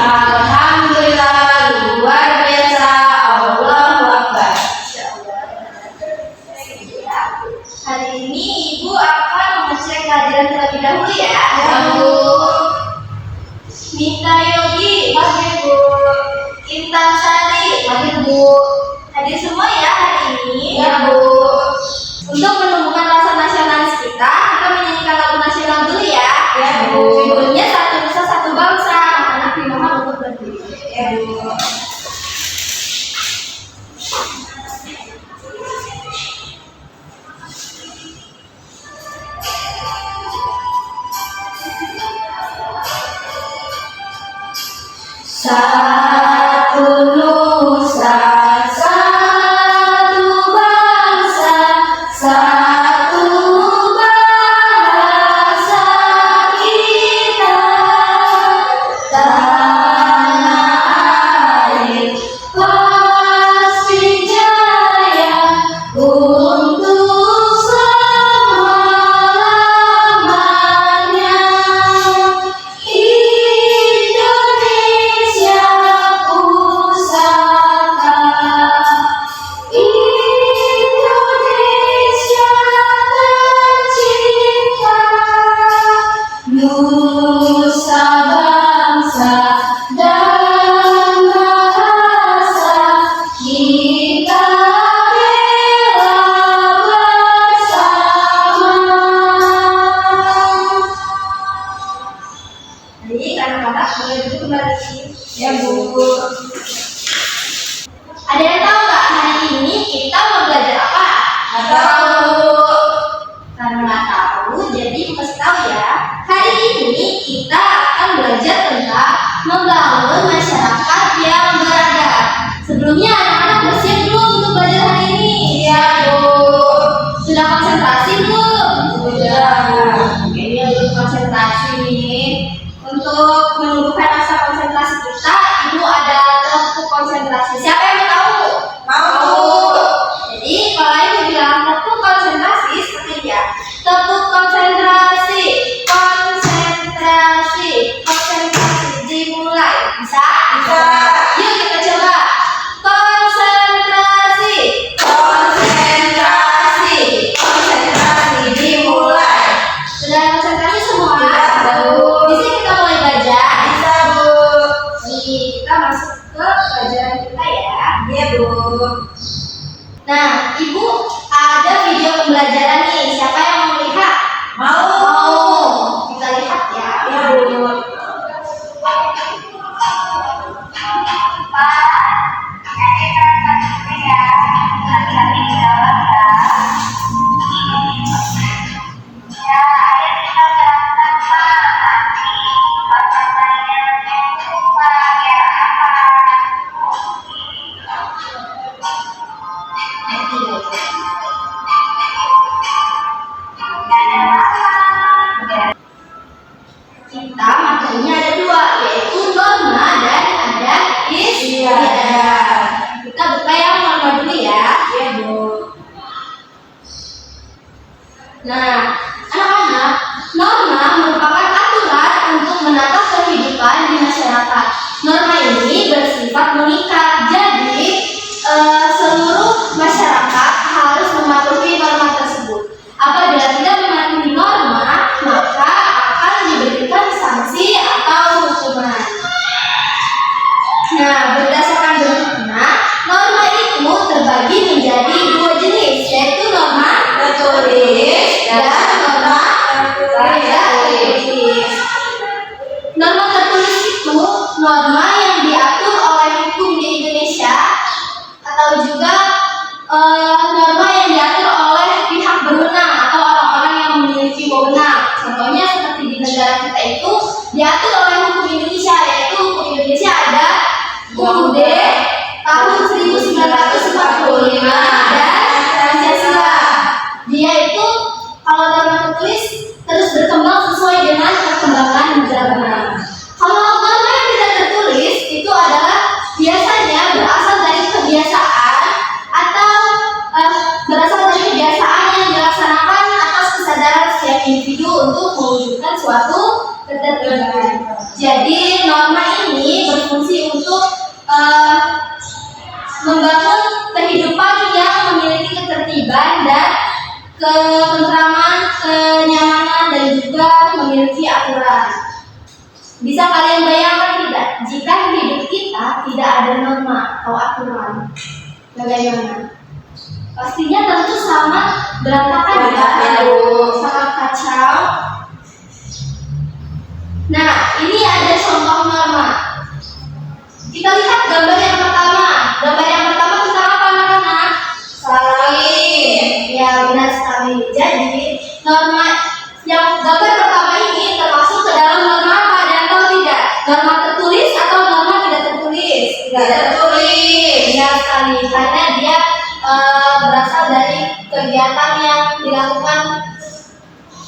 Alhamdulillah, luar biasa. Allahu Akbar. Hari ini Ibu akan mengecek pelajaran terlebih dahulu ya. Ya, Bu. Mita Yogi, hadir Bu. Intan Sari, hadir Bu. Hadir semua ya hari ini. Ya, Bu. Untuk menumbuhkan rasa nasionalis kita menyanyikan lagu nasional dulu ya. Ya, Bu. Judulnya Satu Nusa Satu Bangsa. Anak dimohon untuk berdiri. Ya, Bu. Satu nusa, satu bangsa, satu bahasa kita. Tanah air pasti jaya untuk selamanya. Indonesia pusaka, Indonesia tercinta, nusa bangsa dan bahasa kita bela bersama. Jadi anak-anak boleh duduk kembali. Ya, Bu. Ada yang tahu nggak hari ini kita mau belajar apa? Nggak tahu. Karena nggak tahu, jadi kasih tahu ya. Hari ini kita akan belajar tentang membangun masyarakat yang beradab. Sebelumnya anak-anak bersiap belum untuk belajar hari ini? Ya, Bu. Sudah konsentrasi belum? Sudah. Oke, ini untuk konsentrasi nih. Untuk menumbuhkan rasa konsentrasi kita, Ibu ada tepuk konsentrasi. Siapa yang mau tahu? Mau. Jadi kalau Ibu bilang tepuk konsentrasi, seperti ya. Tepuk konsentrasi, konsentrasi, konsentrasi. Dimulai. Bisa? Bisa. Yuk kita coba. Konsentrasi, konsentrasi, konsentrasi. Dimulai. Sudah konsentrasi semua? Bisa kita mulai belajar? Bisa, Bu. Nih, kita masuk ke pelajaran kita ya. Iya, Bu. Nah, Ibu ada video pembelajaran nih. Siapa yang mau lihat? Mau. Mau. Kita lihat ya. Iya, Bu. Kita materinya ada dua, yaitu norma dan ada istiadat. Kita buka yang norma dulu ya. Ya, Bu. Nah, anak-anak, norma merupakan aturan untuk menata kehidupan di masyarakat. Norma ini bersifat mengikat, jadi seluruh masyarakat harus mematuhi norma tersebut. Apabila tidak mematuhi norma, maka akan diberikan sanksi atau hukuman. Nah, berdasarkan bentuknya, norma itu terbagi menjadi dua jenis, yaitu norma tertulis dan norma tidak tertulis. Norma tertulis itu norma yang diatur oleh hukum di Indonesia, atau juga norma yang diatur oleh pihak berwenang atau orang-orang yang memiliki wewenang. Contohnya seperti di negara kita itu diatur oleh hukum Indonesia, yaitu hukum Indonesia ada UUD tahun 1945 dan Pancasila. Dia itu kalau norma tertulis terus berkembang sesuai dengan perkembangan zaman. Kalau norma yang tidak tertulis itu adalah biasanya berasal dari kebiasaan atau berasal dari kebiasaan yang dilaksanakan atas kesadaran setiap individu untuk mewujudkan suatu ketertiban. Jadi norma ini berfungsi untuk membangun kehidupan yang memiliki ketertiban dan ketentraman, kenyamanan, dan juga memiliki aturan. Bisa kalian bayangkan tidak? Jika hidup kita tidak ada norma atau aturan, bagaimana? Pastinya tentu sangat berantakan ya, sangat kacau. Nah, ini ada contoh norma. Kita lihat gambar yang pertama. Gambar yang pertama kita apa anak-anak? Salin. Ya, benar sekali. Jadi, norma yang gambar pertama ini termasuk ke dalam norma apa dan atau tidak? Norma tertulis atau norma tidak tertulis? Tidak tertulis. Ya sekali, karena dia berasal dari kegiatan yang dilakukan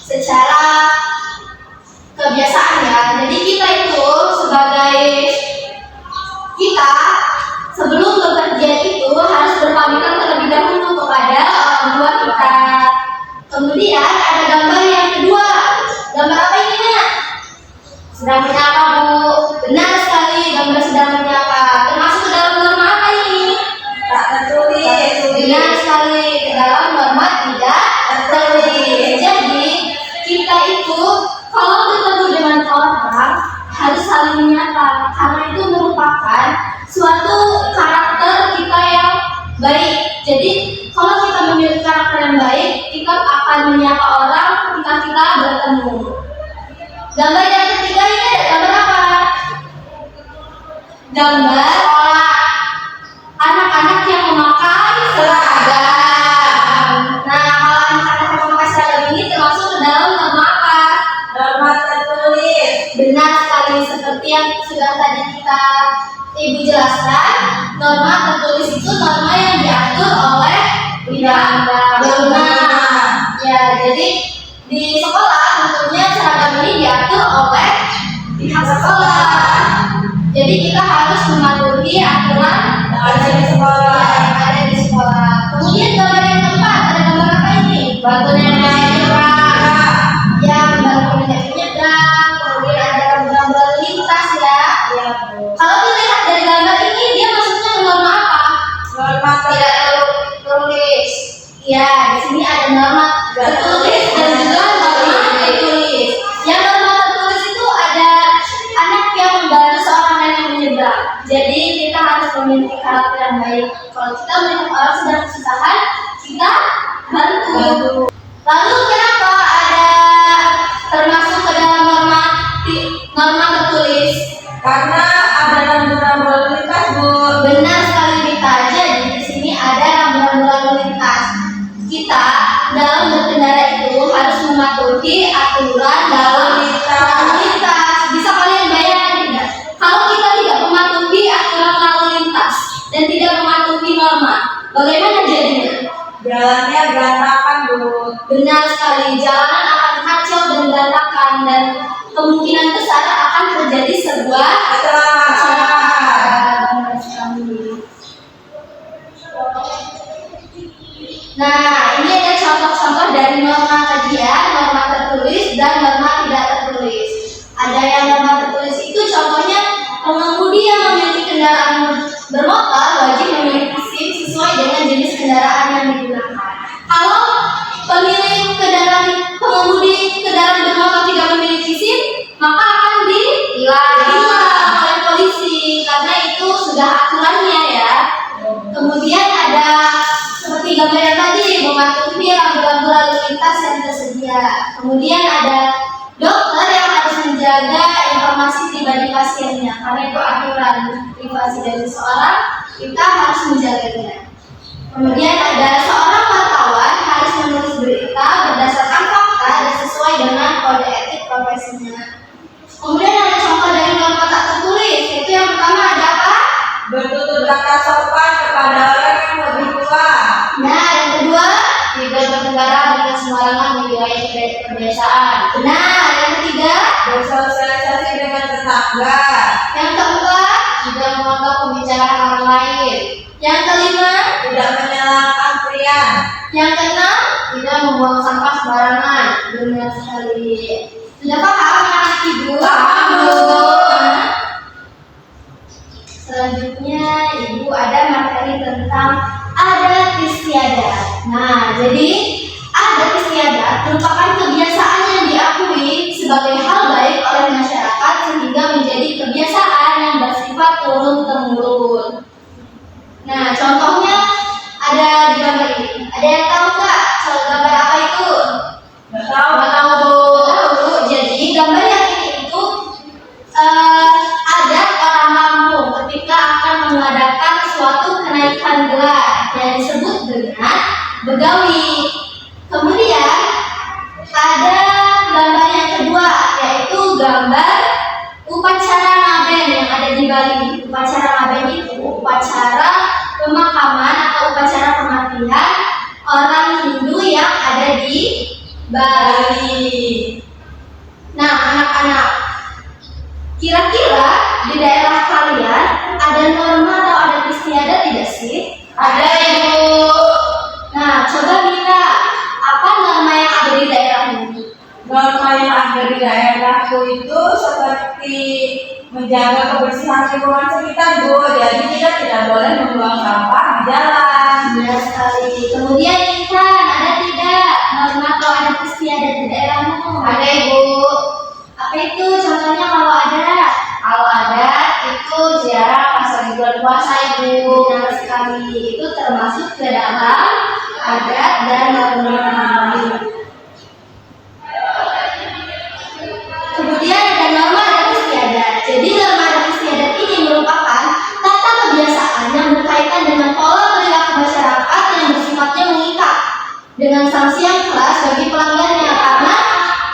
secara kebiasaan ya. Jadi kita itu sebagai kita sebelum bekerja itu harus berpamitan terlebih dahulu kepada orang tua kita. Kemudian ada gambar yang kedua. Gambar apa ini nak? Sedang menyapa Bu. Benar sekali, gambar sedang menyapa. Termasuk ke dalam norma apa ini? Tak tertulis. Benar sekali, ke dalam norma tidak tertulis. Jadi kita itu kalau bertemu dengan orang harus saling menyapa, karena itu merupakan suatu karakter kita yang baik. Jadi kalau kita memiliki karakter yang baik, kita akan menyapa orang ketika kita bertemu. Gambar yang ketiga ini ada gambar apa? Gambar anak-anak yang memakai seragam. Nah, kalau anak-anak yang memakai seragam ini termasuk ke dalam norma apa? Norma tertulis. Benar sekali, seperti yang sudah tadi Ibu jelaskan, norma tertulis itu norma yang diatur oleh undang-undang. Ya, jadi di sekolah tentunya seragam ini diatur oleh pihak sekolah. Jadi kita harus mematuhi aturan yang ada di sekolah. Kemudian gambar yang keempat, ada gambar apa ini? Batu nenek nyebrang. Ya, batu nenek nyebrang. Kemudian ada gambar lintas ya. Kalau dilihat dari gambar ini, dia maksudnya norma apa? Norma tidak tertulis. Ya, di sini ada norma tertulis dan juga norma tertulis. Yang norma tertulis itu ada anak yang membantu seorang nenek menyeberang. Jadi kita harus memiliki karakter yang baik. Kalau kita melihat orang sedang kesusahan, kita bantu. Lalu kenapa ada termasuk ke dalam norma tertulis? Karena ada rambu-rambu lalu lintas, Bu. Benar sekali Rita. Jadi di sini ada rambu-rambu lalu lintas. Kita dalam berkendara itu harus mematuhi aturan lalu lintas. Bisa kalian bayangkan tidak? Kalau kita tidak mematuhi aturan lalu lintas dan tidak mematuhi norma, bagaimana jadinya? Jalannya berantakan, Bu. Benar sekali. Jalanan akan kacau dan berantakan dan kemungkinan besar akan terjadi sebuah kecelakaan. Nah, ini ada contoh-contoh dari norma tadi ya, norma tertulis dan norma tidak tertulis. Ada yang norma tertulis itu contohnya pengemudi yang memiliki kendaraan bermotor wajib memiliki SIM sesuai dengan jenis kendaraan yang digunakan. Kalau pengemudi kendaraan bermotor tidak memiliki SIM, maka akan ditilang oleh polisi karena itu sudah aturannya ya. Kemudian ada seperti gambar yang tadi, mematuhi rambu-rambu lalu lintas yang tersedia. Kemudian ada dokter yang harus menjaga informasi pribadi pasiennya karena itu aturan privasi dari seseorang, kita harus menjaganya. Kemudian ada seorang wartawan harus menulis berita berdasarkan fakta dan sesuai dengan kode etik profesinya. Kemudian ada contoh dari norma tak tertulis, yaitu yang pertama ada apa? Bertutur kata sopan kepada orang yang lebih tua. Nah, yang kedua, tidak berkendara dengan sembarangan di wilayah pedesaan. Benar. Yang ketiga, bersosialisasi dengan tetangga. Yang keempat, tidak memotong pembicaraan orang lain. Yang kelima, tidak menyalahkan antrian. Yang keenam, tidak membuang sampah sembarangan. Benar sekali. Sudah paham anak ibu? Paham, Bu. bergawi. Kemudian ada gambar yang kedua, yaitu gambar upacara Ngaben yang ada di Bali. Upacara Ngaben itu upacara pemakaman atau upacara kematian orang Hindu yang ada di Bali. Nah, anak-anak, kira-kira di daerah kalian ada norma atau adat istiadat tidak sih? Ada, Ibu. Nah, coba Mira, apa norma yang ada di daerahmu? Norma yang ada di daerahku itu seperti menjaga kebersihan lingkungan sekitar, Bu. Jadi kita tidak boleh membuang sampah di jalan. Benar sekali. Kemudian Intan, ada tidak norma atau adat istiadat di daerahmu? Ada, Ibu. Apa itu? Contohnya kalau ada? Kalau ada itu ziarah pas lagi bulan puasa, Ibu. Benar sekali. Itu termasuk ke dalam adat dan norma. Kemudian ada norma adat istiadat. Jadi norma adat istiadat ini merupakan tata kebiasaan yang berkaitan dengan pola perilaku masyarakat yang bersifatnya mengikat dengan sanksi yang keras bagi pelanggarnya, karena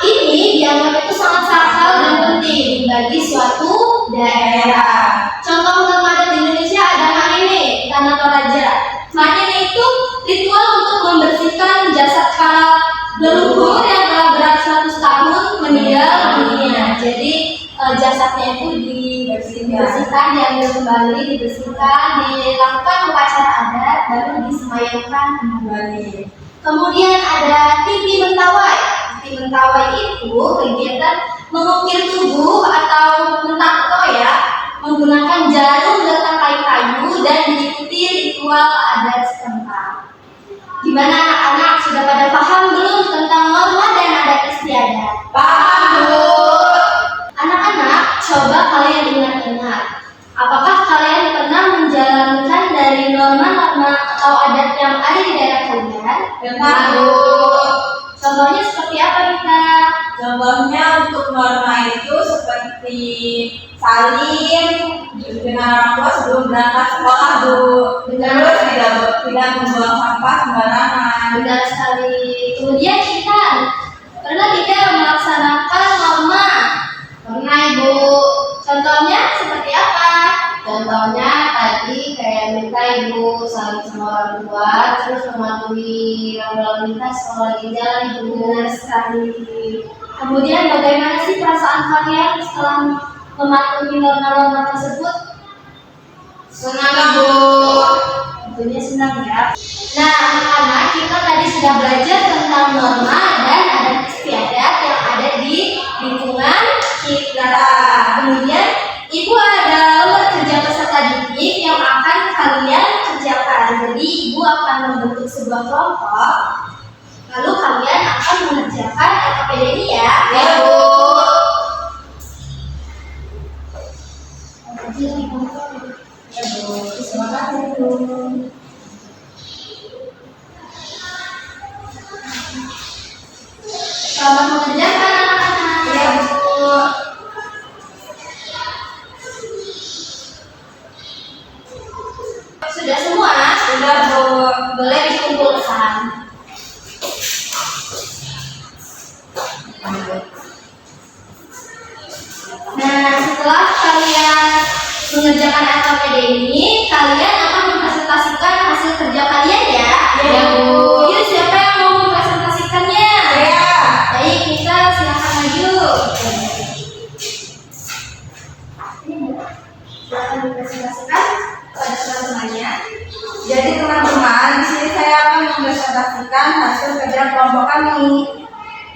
ini dianggap itu sangat sakral dan penting bagi suatu daerah. Contoh norma adat di Indonesia ada Manene, Tanah Toraja. Manene itu ritual untuk membersihkan jasad para leluhur yang telah beratus-ratus tahun meninggal dunia. Jadi jasadnya itu dibersihkan, diambil kembali, dibersihkan, dilakukan upacara adat, baru disemayamkan kembali. Kemudian ada Tipi Mentawai. Tipi Mentawai itu kegiatan mengukir tubuh atau mentato ya, menggunakan jarum dan tangkai kayu dan diikuti ritual adat setempat. Gimana anak-anak, sudah pada paham belum tentang norma dan adat istiadat? Paham, Bu. Anak-anak, coba kalian ingat-ingat, apakah kalian pernah menjalankan dari norma-norma atau adat yang ada di daerah kalian? Benar, Bu. Contohnya seperti apa kita? Contohnya untuk norma itu seperti saling dengan orang tua sebelum berangkat sekolah, Bu. Terus tidak membuang sampah sembarangan. Benar sekali. Kemudian kita pernah tidak melaksanakan norma? Pernah, Ibu. Contohnya seperti apa? Contohnya tadi kayak minta Ibu saling sama orang tua, terus mematuhi lalu lintas kalau lagi jalan, Ibu. Benar sekali. Kemudian bagaimana sih perasaan kalian setelah mematuhi norma-norma tersebut? Senang, Ibu. Tentunya senang ya. Nah, anak-anak, kita tadi sudah belajar tentang norma dan adat istiadat yang ada di lingkungan kita. Kemudian, Ibu ada lomba kerja peserta didik yang akan kalian kerjakan. Jadi, Ibu akan membentuk sebuah kelompok, lalu kalian akan mengerjakan LKPD ini ya. Ya, Bu. Ya, Bu. Semangat ya, Bu. Selamat mengerjakan anak-anak. Ya, Bu. Sudah semua? Sudah, Bu. Boleh dikumpulkan. Nah, setelah kalian mengerjakan LKPD ini, kalian akan mempresentasikan hasil kerja kalian ya. Ya, Bu. Yuk, siapa yang mau mempresentasikannya? Ya. Baik, kita silakan maju. Silakan mempresentasikan kepada teman-temannya. Jadi teman-teman, di sini saya akan mempresentasikan hasil kerja kelompok kami.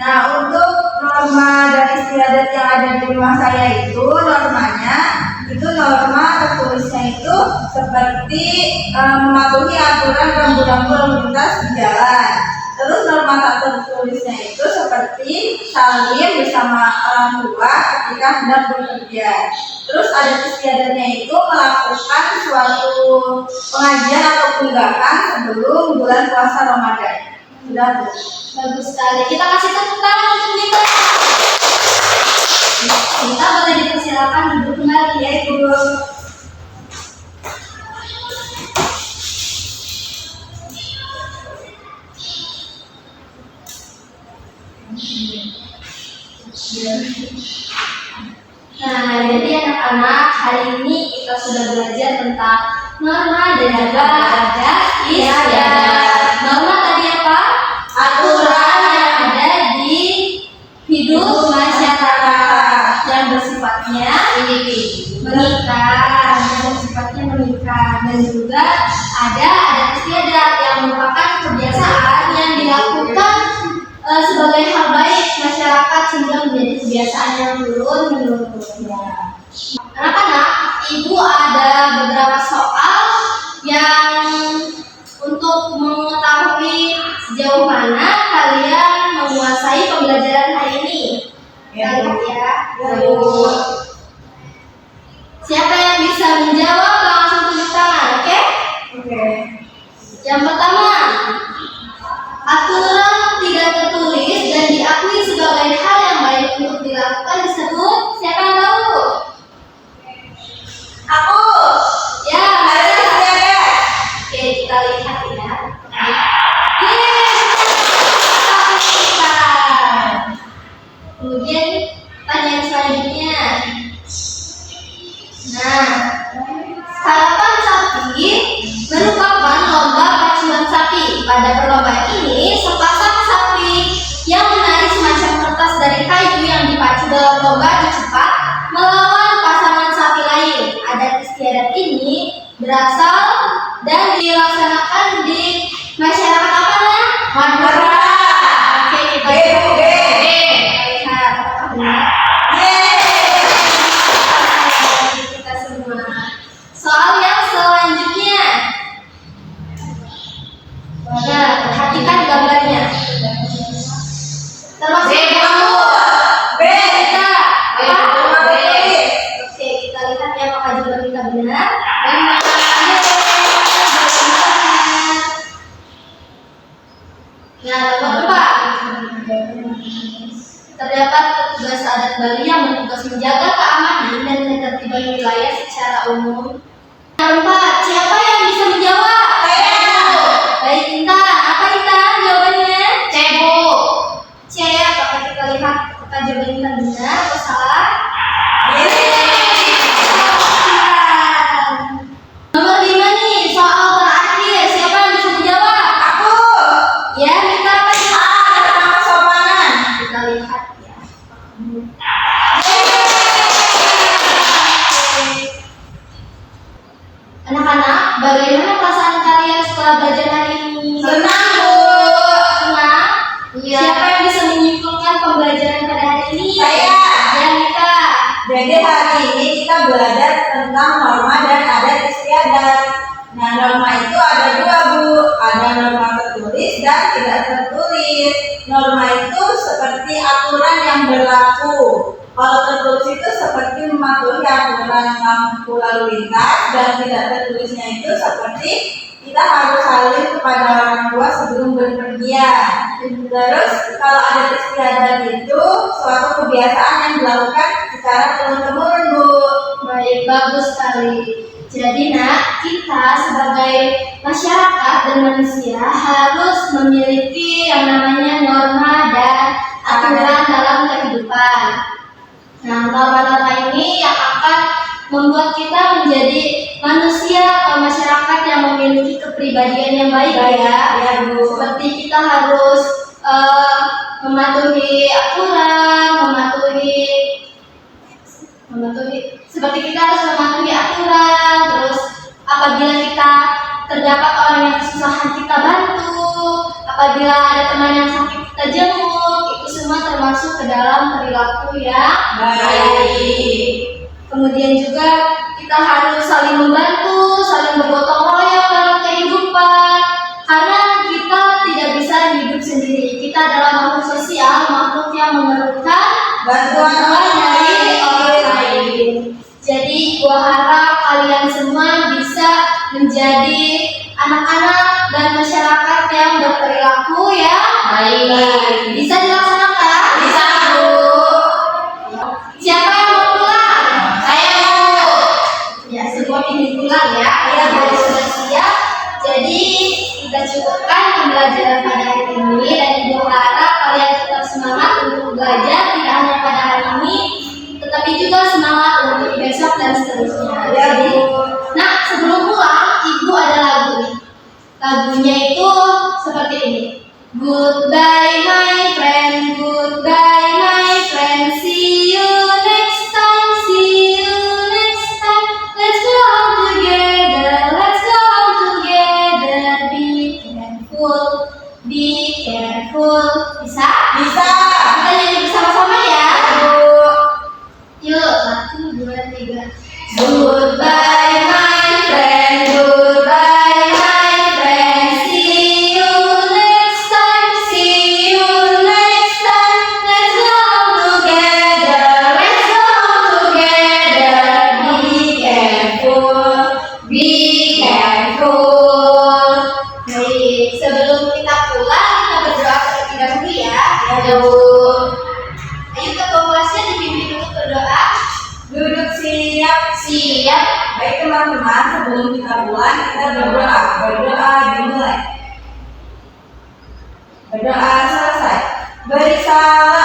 Nah, untuk norma dan istiadat yang ada di rumah saya itu, normanya itu norma tertulisnya itu seperti mematuhi aturan rambu-rambu lalu lintas di jalan. Terus norma tak tertulisnya itu seperti saling bersama orang tua ketika hendak bekerja. Terus adat istiadatnya itu melakukan suatu pengajian atau unggahan sebelum bulan puasa Ramadan. Sudah, Bu. Bagus sekali. Kita kasih tepuk tangan untuk Nita. Kita boleh dipersilakan duduk kembali ya, Ibu. Nah, jadi anak-anak, hari ini kita sudah belajar tentang norma dan juga adat istiadat. Norma tadi apa? Aturan yang ada di hidup masyarakat yang bersifatnya mengikat, dan juga ada adat istiadat yang merupakan kebiasaan yang dilakukan sebagai hal baik masyarakat sehingga menjadi kebiasaan yang turun-menurun. Anak-anak, ibu ada beberapa soal yang untuk mengetahui sejauh mana kalian menguasai pembelajaran hari ini. Kita lihat ya. Siapa yang bisa menjawab langsung tunjuk tangan, oke? Oke. Yang pertama, aturan tidak tertulis dan diakui sebagai hal yang baik untuk dilakukan disebut. Siapa yang tahu? Aku. Ya, Adat istiadat. oke, kita lihat ya. Yeay, kemudian pertanyaan selanjutnya. Nah, sarapan sapi merupakan lomba pacuan sapi. Pada perlombaan ini, sepasang sapi yang menarik semacam kertas dari kayu yang dipacu dalam lomba adu cepat melawan pasangan sapi lain. Adat istiadat ini berasal dan dilaksanakan di masyarakat apa namanya? Madura. Oke, kita lihat. Lihat apakah benar? Kita semua. Soal yang selanjutnya. Nah, perhatikan gambarnya. Termasuk kamu. B. Kita apa? B. Oke, kita lihat ya apakah jawaban kita benar. Nah, nomor 4. Terdapat petugas adat Bali yang bertugas menjaga keamanan dan ketertiban wilayah secara umum. Nomor 4. Siapa yang bisa menjawab? Saya. Baik, Intan. Apa Intan jawabannya? C, Bu. C, apakah kita lihat apakah jawaban Intan benar atau salah? Nomor 5 nih, soal terakhir. Siapa yang bisa menjawab? Aku. Ya, kita apa? Nama sopanan. Kita lihat ya. Anak-anak, bagaimana perasaan kalian setelah belajar hari ini? Senang, Bu. Senang? Iya. Siapa yang bisa menyimpulkan pembelajaran pada hari ini? Saya. Ya, Mika. Jadi hari ini kita belajar tentang norma dan adat istiadat. Nah, norma itu ada dua, Bu. Ada norma tertulis dan tidak tertulis. Norma itu seperti aturan yang berlaku. Kalau tertulis itu seperti mematuhi aturan lampu lalu lintas, dan tidak tertulisnya itu seperti kita harus saling kepada orang tua sebelum berpergian. Terus kalau adat istiadat itu suatu kebiasaan yang dilakukan secara turun-temurun, Bu. Baik, bagus sekali. Jadi nak, kita sebagai masyarakat dan manusia harus memiliki yang namanya norma dan aturan dalam kehidupan. Nah, norma-norma ini yang akan membuat kita menjadi manusia atau masyarakat yang memiliki kepribadian yang baik ya. Bu. Seperti kita harus mematuhi aturan, seperti kita harus mematuhi aturan. Terus apabila kita terdapat orang yang kesusahan kita bantu, apabila ada teman yang sakit kita jenguk, itu semua termasuk ke dalam perilaku yang baik. Kemudian juga kita harus saling membantu, saling bergotong royong dalam kehidupan, karena kita tidak bisa hidup sendiri. Kita adalah makhluk sosial, makhluk yang memerlukan Bantuan orang dari orang lain. lain. Jadi gua harap kalian semua bisa menjadi anak-anak dan masyarakat yang berperilaku yang baik. Bisa dilaksanakan? Bisa, Bu. Siapa yang mau pulang? Saya mau. Ya, semua ingin pulang ya. Ya, harus sudah siap. Jadi kita cukupkan pembelajaran pada hari ini, dan ibu harap kalian tetap semangat untuk belajar tidak hanya pada hari ini, tetapi juga semangat untuk besok dan seterusnya. Ya, Bu. Nah, sebelum pulang, Ibu ada lagu nih. Lagunya itu seperti ini. Goodbye my friend, goodbye my friend, see you next time, see you next time. Let's go out together, let's go out together. Be careful. Bisa? Bisa. Kita nyanyi bersama-sama ya. Bu. Yuk, 1, 2, 3. Goodbye my friend, goodbye my friend, see you next time, see you next time. Let's go together, let's go together. Be careful, be careful. Baik, sebelum kita pulang, kita berdoa terlebih dahulu ya. Ya, Bu. Ayo ketua kelasnya dipimpin dulu berdoa. Duduk siap. Siap. Baik teman-teman, sebelum kita pulang kita berdoa. Berdoa dimulai. Berdoa selesai. Beri salam